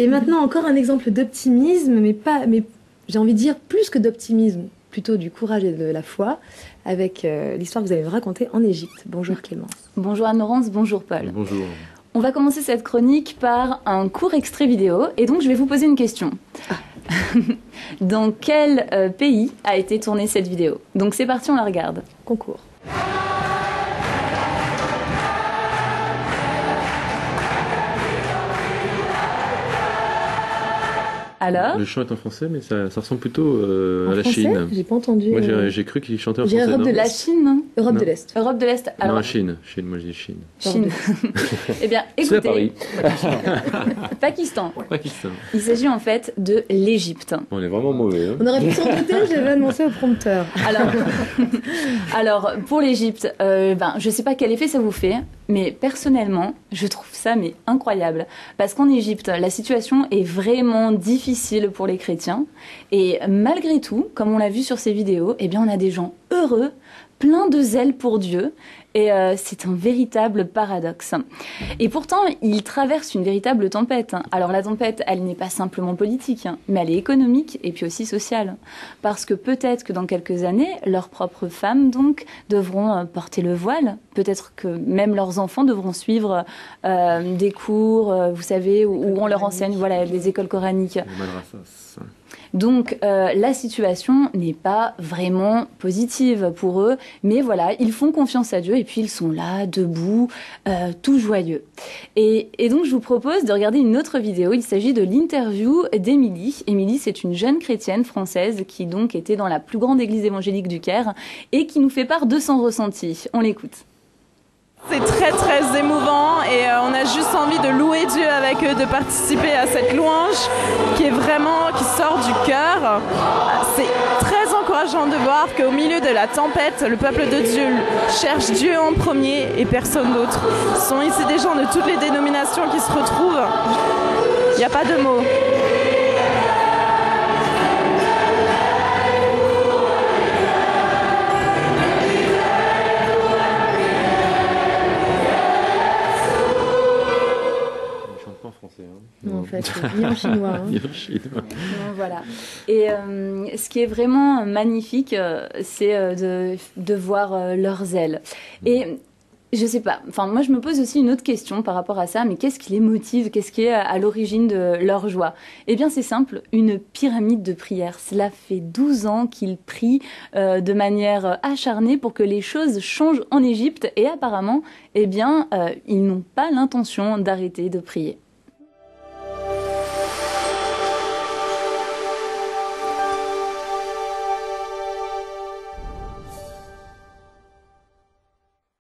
Et maintenant, encore un exemple d'optimisme, mais j'ai envie de dire plus que d'optimisme, plutôt du courage et de la foi, avec l'histoire que vous allez me raconter en Égypte. Bonjour Clémence. Bonjour Anne-Laurence, bonjour Paul. Bonjour. On va commencer cette chronique par un court extrait vidéo, et donc je vais vous poser une question. Dans quel pays a été tournée cette vidéo? Donc c'est parti, on la regarde. Concours. Alors? Le chant est en français, mais ça ressemble plutôt à la français Chine. J'ai pas entendu. Moi, j'ai cru qu'il chantait en J'ai français. Europe de La Chine, non? Europe Non. de l'Est. Europe de l'Est. Alors, Non, Chine. Chine, moi je dis Chine. Chine. Eh bien, C'est à écoutez, Paris. Pakistan. Pakistan. Il s'agit en fait de l'Égypte. On est vraiment mauvais. Hein. On aurait pu s'en douter, je l'avais annoncé au prompteur. Alors pour l'Égypte, je sais pas quel effet ça vous fait, mais personnellement, je trouve ça incroyable. Parce qu'en Égypte, la situation est vraiment difficile pour les chrétiens. Et malgré tout, comme on l'a vu sur ces vidéos, eh bien on a des gens heureux, pleins de zèle pour Dieu. Et c'est un véritable paradoxe. Et pourtant, ils traversent une véritable tempête. Alors la tempête, elle n'est pas simplement politique, mais elle est économique et puis aussi sociale. Parce que peut-être que dans quelques années, leurs propres femmes, donc, devront porter le voile. Peut-être que même leurs enfants devront suivre des cours, vous savez, où on leur enseigne les écoles coraniques. Les madrasas. Donc la situation n'est pas vraiment positive pour eux, mais voilà, ils font confiance à Dieu et puis ils sont là, debout, tout joyeux. Et donc je vous propose de regarder une autre vidéo. Il s'agit de l'interview d'Émilie. Émilie, c'est une jeune chrétienne française qui donc était dans la plus grande église évangélique du Caire et qui nous fait part de son ressenti. On l'écoute. C'est très très émouvant et on a juste envie de louer Dieu avec eux, de participer à cette louange qui sort du cœur. C'est très encourageant de voir qu'au milieu de la tempête, le peuple de Dieu cherche Dieu en premier et personne d'autre. Ce sont ici des gens de toutes les dénominations qui se retrouvent. Il n'y a pas de mots. Non, en fait, ni en chinois. Hein. Ni en chinois. Non, voilà. Et ce qui est vraiment magnifique, c'est de voir leur zèle. Et je sais pas, moi je me pose aussi une autre question par rapport à ça, mais qu'est-ce qui les motive? Qu'est-ce qui est à l'origine de leur joie? Eh bien c'est simple, une pyramide de prière. Cela fait 12 ans qu'ils prient de manière acharnée pour que les choses changent en Égypte et apparemment, ils n'ont pas l'intention d'arrêter de prier.